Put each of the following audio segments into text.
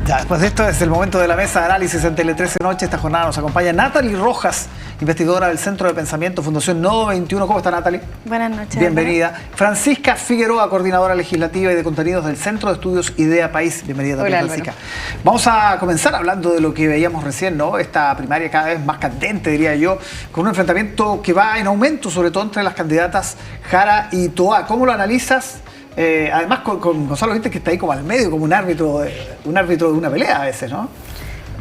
Ya, después de esto es el momento de la mesa de análisis en Tele 13 Noche. Esta jornada nos acompaña Natalie Rojas, investigadora del Centro de Pensamiento Fundación Nodo 21. ¿Cómo está, Natalie? Buenas noches. Bienvenida. Francisca Figueroa, coordinadora legislativa y de contenidos del Centro de Estudios Idea País. Bienvenida también, Hola, Francisca. Vamos a comenzar hablando de lo que veíamos recién, ¿no? Esta primaria cada vez más candente, diría yo, con un enfrentamiento que va en aumento, sobre todo entre las candidatas Jara y Toá. ¿Cómo lo analizas? Además con Gonzalo Vintes, que está ahí como al medio, como un árbitro de una pelea a veces, ¿no?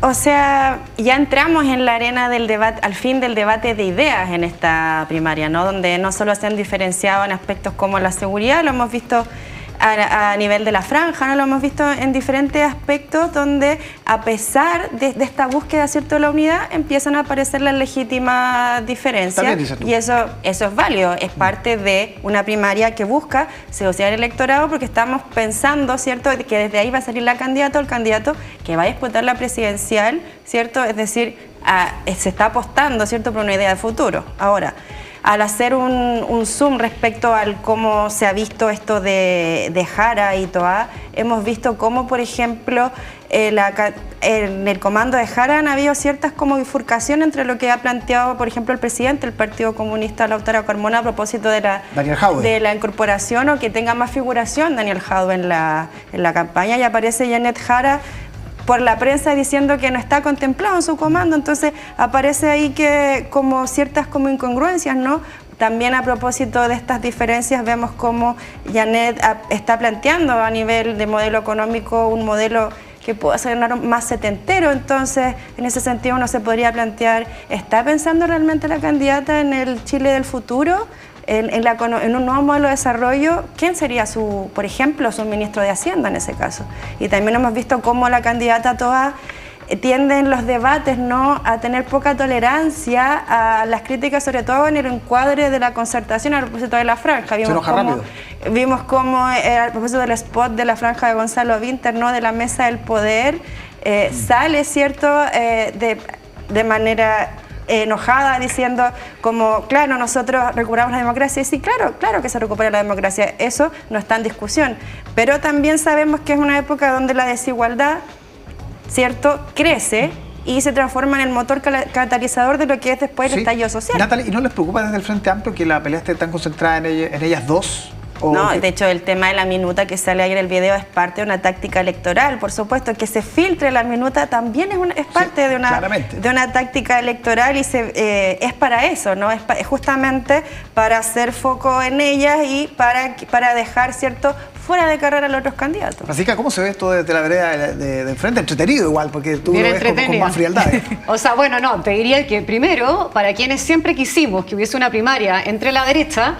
O sea, ya entramos en la arena del debate, al fin del debate de ideas en esta primaria, ¿no? Donde no solo se han diferenciado en aspectos como la seguridad, lo hemos visto a nivel de la franja, ¿no? Lo hemos visto en diferentes aspectos donde, a pesar de esta búsqueda, ¿cierto?, de la unidad, empiezan a aparecer las legítimas diferencias. Y eso es válido, es parte de una primaria que busca seducir al electorado, porque estamos pensando, ¿cierto?, que desde ahí va a salir la candidata o el candidato que va a disputar la presidencial, ¿cierto? Es decir, se está apostando, ¿cierto?, por una idea de futuro. Ahora, al hacer un zoom respecto al cómo se ha visto esto de Jara y Toá, hemos visto cómo, por ejemplo, en el comando de Jara han habido ciertas como bifurcación entre lo que ha planteado, por ejemplo, el presidente del Partido Comunista, Lautaro Carmona, a propósito de la incorporación o que tenga más figuración Daniel Jadwe en la campaña, y aparece Janet Jara por la prensa diciendo que no está contemplado en su comando. Entonces aparece ahí que como ciertas como incongruencias, ¿no? También a propósito de estas diferencias vemos cómo Janet está planteando a nivel de modelo económico un modelo que pueda ser más setentero. Entonces, en ese sentido uno se podría plantear, ¿está pensando realmente la candidata en el Chile del futuro? En un nuevo modelo de desarrollo, ¿quién sería por ejemplo, su ministro de Hacienda en ese caso? Y también hemos visto cómo la candidata Toá tiende en los debates, ¿no?, a tener poca tolerancia a las críticas, sobre todo en el encuadre de la concertación a propósito de la franja. Vimos cómo a propósito del spot de la franja de Gonzalo Vintes, ¿no?, de la mesa del poder, sale, ¿cierto?, de manera enojada, diciendo como, claro, nosotros recuperamos la democracia. Y sí, claro que se recupera la democracia, eso no está en discusión, pero también sabemos que es una época donde la desigualdad, ¿cierto?, crece y se transforma en el motor catalizador de lo que es después el estallido social. Natalie, ¿y no les preocupa desde el Frente Amplio que la pelea esté tan concentrada en ellas dos? No, de hecho el tema de la minuta que sale ahí en el video es parte de una táctica electoral, por supuesto. Que se filtre la minuta también es parte de una táctica electoral, y es para eso, ¿no? Es justamente para hacer foco en ellas y para dejar, ¿cierto?, fuera de carrera a los otros candidatos. Francisca, ¿cómo se ve esto desde la vereda de frente? Entretenido igual, porque tú lo ves con más frialdad. O sea, bueno, no, te diría que primero, para quienes siempre quisimos que hubiese una primaria entre la derecha,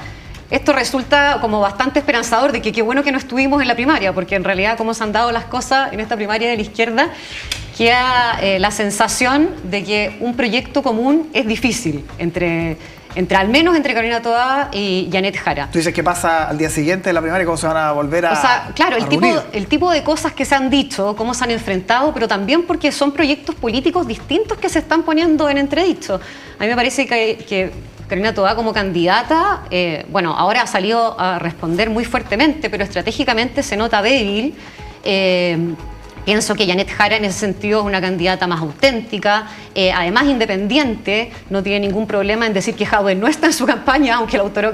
esto resulta como bastante esperanzador, de que qué bueno que no estuvimos en la primaria, porque en realidad como se han dado las cosas en esta primaria de la izquierda, queda la sensación de que un proyecto común es difícil al menos entre Carolina Toá y Janet Jara. ¿Tú dices qué pasa al día siguiente de la primaria, cómo se van a volver a O sea, claro, reunir? el tipo de cosas que se han dicho, cómo se han enfrentado, pero también porque son proyectos políticos distintos que se están poniendo en entredicho. A mí me parece que Carolina Toá como candidata, bueno, ahora ha salido a responder muy fuertemente, pero estratégicamente se nota débil. Pienso que Janet Jara en ese sentido es una candidata más auténtica, además independiente, no tiene ningún problema en decir que Jadwe no está en su campaña, aunque el autor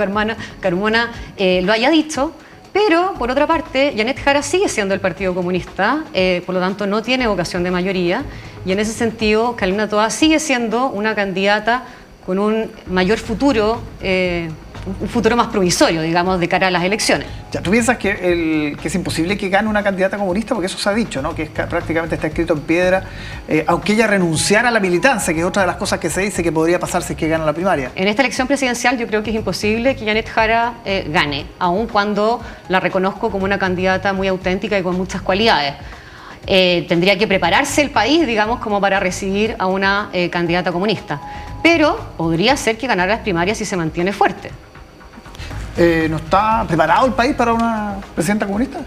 Carmona lo haya dicho. Pero, por otra parte, Janet Jara sigue siendo el Partido Comunista, por lo tanto no tiene vocación de mayoría, y en ese sentido Carolina Toá sigue siendo una candidata con un mayor futuro, un futuro más provisorio, digamos, de cara a las elecciones. Ya, ¿tú piensas que es imposible que gane una candidata comunista? Porque eso se ha dicho, ¿no? Que prácticamente está escrito en piedra, aunque ella renunciara a la militancia, que es otra de las cosas que se dice que podría pasar si es que gana la primaria. En esta elección presidencial yo creo que es imposible que Janet Jara gane, aun cuando la reconozco como una candidata muy auténtica y con muchas cualidades. Tendría que prepararse el país, digamos, como para recibir a una candidata comunista. Pero podría ser que ganara las primarias si se mantiene fuerte. ¿No está preparado el país para una presidenta comunista?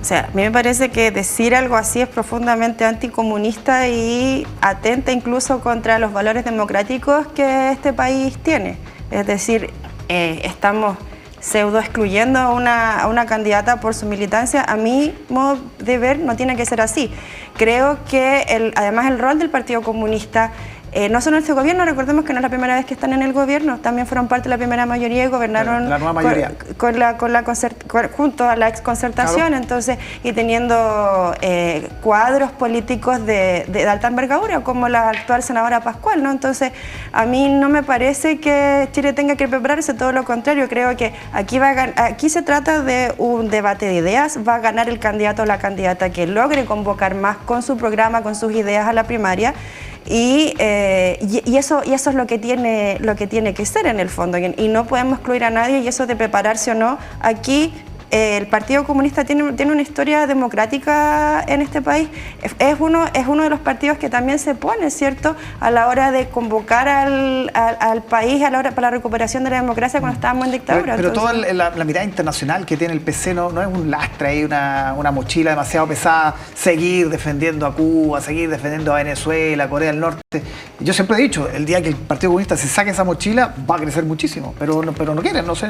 O sea, a mí me parece que decir algo así es profundamente anticomunista y atenta incluso contra los valores democráticos que este país tiene. Es decir, estamos pseudo excluyendo a una candidata por su militancia. A mi modo de ver no tiene que ser así. creo que además el rol del Partido Comunista, no solo en este gobierno, recordemos que no es la primera vez que están en el gobierno, también fueron parte de la primera mayoría y gobernaron la nueva mayoría. Junto a la exconcertación, claro. Entonces, y teniendo cuadros políticos de alta envergadura, como la actual senadora Pascual, ¿no? Entonces, a mí no me parece que Chile tenga que prepararse, todo lo contrario, creo que aquí se trata de un debate de ideas, va a ganar el candidato o la candidata que logre convocar más con su programa, con sus ideas a la primaria. Y eso es lo que tiene que ser en el fondo, y no podemos excluir a nadie, y eso de prepararse o no, aquí el Partido Comunista tiene una historia democrática en este país, es uno de los partidos que también se pone, ¿cierto?, a la hora de convocar al país a la hora para la recuperación de la democracia cuando estábamos en dictadura. Pero toda la mirada internacional que tiene el PC no es un lastre ahí, una mochila demasiado pesada, seguir defendiendo a Cuba, seguir defendiendo a Venezuela, Corea del Norte. Yo siempre he dicho, el día que el Partido Comunista se saque esa mochila va a crecer muchísimo, pero no quieren, no sé.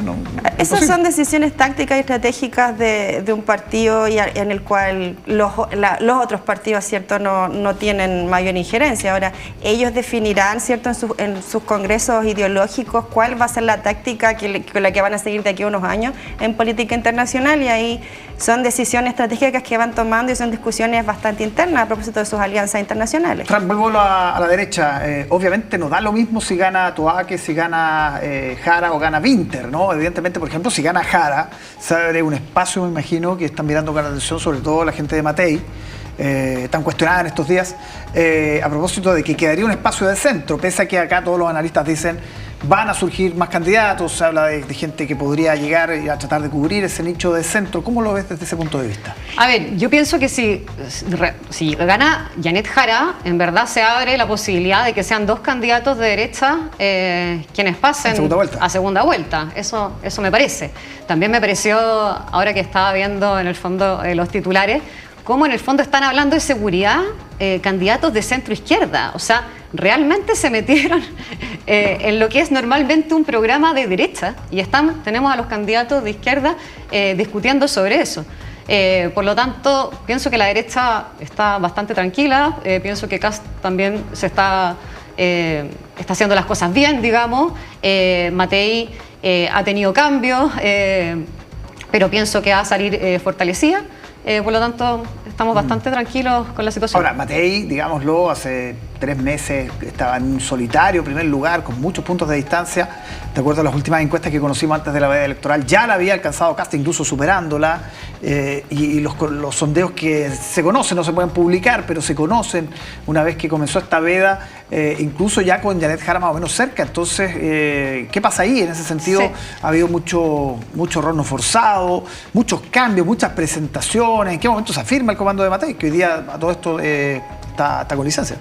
Esas son decisiones tácticas y estratégicas de un partido en el cual los otros partidos, ¿cierto?, no tienen mayor injerencia. Ahora, ellos definirán, ¿cierto?, en sus congresos ideológicos cuál va a ser la táctica con la que van a seguir de aquí a unos años en política internacional, y ahí son decisiones estratégicas que van tomando y son discusiones bastante internas a propósito de sus alianzas internacionales. Vuelvo a la derecha. Obviamente no da lo mismo si gana Toá que si gana Jara o gana Winter, ¿no? Evidentemente, por ejemplo, si gana Jara, se abre un espacio, me imagino, que están mirando con atención, sobre todo la gente de Matei, tan cuestionada en estos días, a propósito de que quedaría un espacio de centro, pese a que acá todos los analistas dicen van a surgir más candidatos, se habla de gente que podría llegar a tratar de cubrir ese nicho de centro. ¿Cómo lo ves desde ese punto de vista? A ver, yo pienso que si gana Janet Jara, en verdad se abre la posibilidad de que sean dos candidatos de derecha quienes pasen a segunda vuelta. Eso me parece. También me pareció, ahora que estaba viendo en el fondo los titulares, cómo en el fondo están hablando de seguridad candidatos de centro izquierda. O sea, realmente se metieron en lo que es normalmente un programa de derecha, y tenemos a los candidatos de izquierda discutiendo sobre eso. Por lo tanto, pienso que la derecha está bastante tranquila, pienso que Kast también está haciendo las cosas bien, digamos. Matei ha tenido cambios, pero pienso que va a salir fortalecida. Por lo tanto, estamos bastante tranquilos con la situación. Ahora, Matei, digámoslo, hace 3 meses estaba en un solitario primer lugar, con muchos puntos de distancia. De acuerdo a las últimas encuestas que conocimos antes de la veda electoral, ya la había alcanzado Kast, incluso superándola. Y los sondeos que se conocen, no se pueden publicar, pero se conocen una vez que comenzó esta veda, incluso ya con Janet Jara más o menos cerca. Entonces, ¿qué pasa ahí? En ese sentido, sí, ha habido mucho horno forzado, muchos cambios, muchas presentaciones. ¿En qué momento se afirma el comando de Matei, que hoy día a todo esto está con licencia?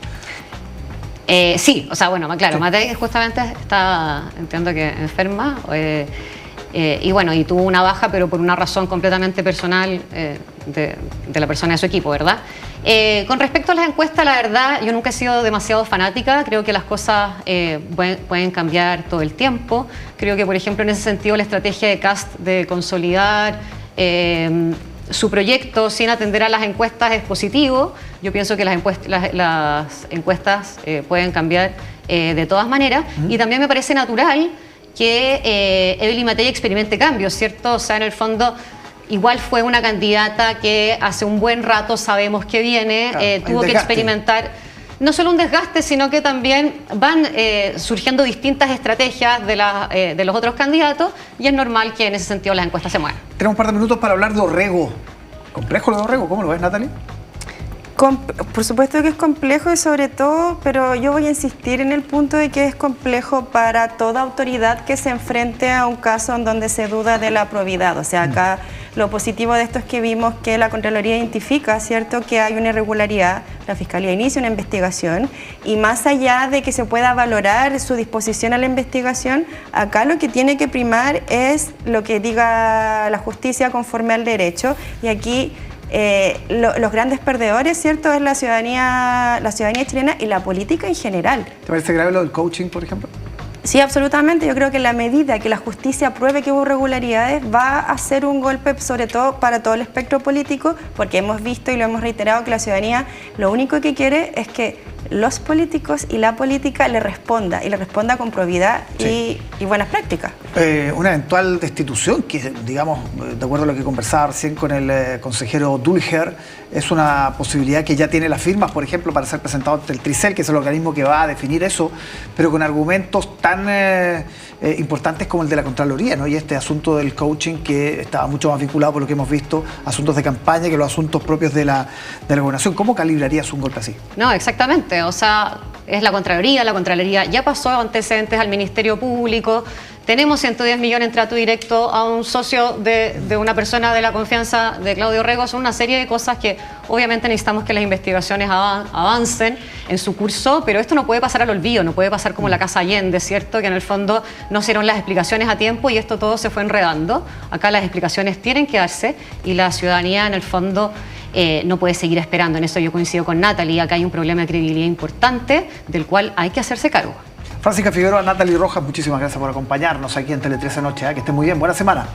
Sí, o sea, bueno, claro, sí. Matei justamente entiendo que enferma, y bueno, y tuvo una baja, pero por una razón completamente personal de la persona de su equipo, ¿verdad? Con respecto a las encuestas, la verdad, yo nunca he sido demasiado fanática, creo que las cosas pueden cambiar todo el tiempo. Creo que, por ejemplo, en ese sentido, la estrategia de Kast de consolidar su proyecto sin atender a las encuestas es positivo. Yo pienso que las encuestas pueden cambiar de todas maneras, y también me parece natural que Evelyn Matei experimente cambios, ¿cierto? O sea, en el fondo, igual fue una candidata que hace un buen rato sabemos que viene, claro, tuvo que experimentar no solo un desgaste, sino que también van surgiendo distintas estrategias de los otros candidatos, y es normal que en ese sentido las encuestas se muevan. Tenemos un par de minutos para hablar de Orrego. ¿Complejo lo de Orrego? ¿Cómo lo ves, Natalie? Por supuesto que es complejo, y sobre todo, pero yo voy a insistir en el punto de que es complejo para toda autoridad que se enfrente a un caso en donde se duda de la probidad. O sea, acá lo positivo de esto es que vimos que la Contraloría identifica, ¿cierto?, que hay una irregularidad, la Fiscalía inicia una investigación, y más allá de que se pueda valorar su disposición a la investigación, acá lo que tiene que primar es lo que diga la justicia conforme al derecho, y aquí los grandes perdedores, ¿cierto?, es la ciudadanía chilena y la política en general. ¿Te parece grave lo del coaching, por ejemplo? Sí, absolutamente. Yo creo que en la medida que la justicia pruebe que hubo irregularidades, va a ser un golpe sobre todo para todo el espectro político, porque hemos visto y lo hemos reiterado que la ciudadanía lo único que quiere es que los políticos y la política le responda, y le responda con probidad y buenas prácticas. Una eventual destitución, que digamos, de acuerdo a lo que conversaba recién con el consejero Dulger, es una posibilidad que ya tiene las firmas, por ejemplo, para ser presentado ante el Tricel, que es el organismo que va a definir eso, pero con argumentos tan importantes como el de la Contraloría, ¿no? Y este asunto del coaching, que estaba mucho más vinculado, por lo que hemos visto, asuntos de campaña que los asuntos propios de la gobernación. ¿Cómo calibrarías un golpe así? No, exactamente. O sea, es la Contraloría ya pasó antecedentes al Ministerio Público. Tenemos 110 millones en trato directo a un socio de una persona de la confianza de Claudio Rego. Son una serie de cosas que obviamente necesitamos que las investigaciones avancen en su curso, pero esto no puede pasar al olvido, no puede pasar como la Casa Allende, ¿cierto? Que en el fondo no se dieron las explicaciones a tiempo y esto todo se fue enredando. Acá las explicaciones tienen que darse y la ciudadanía en el fondo no puede seguir esperando. En eso yo coincido con Natalie. Acá hay un problema de credibilidad importante del cual hay que hacerse cargo. Francisca Figueroa, Natalie Rojas, muchísimas gracias por acompañarnos aquí en Tele 13 Noche. Que estén muy bien, buena semana.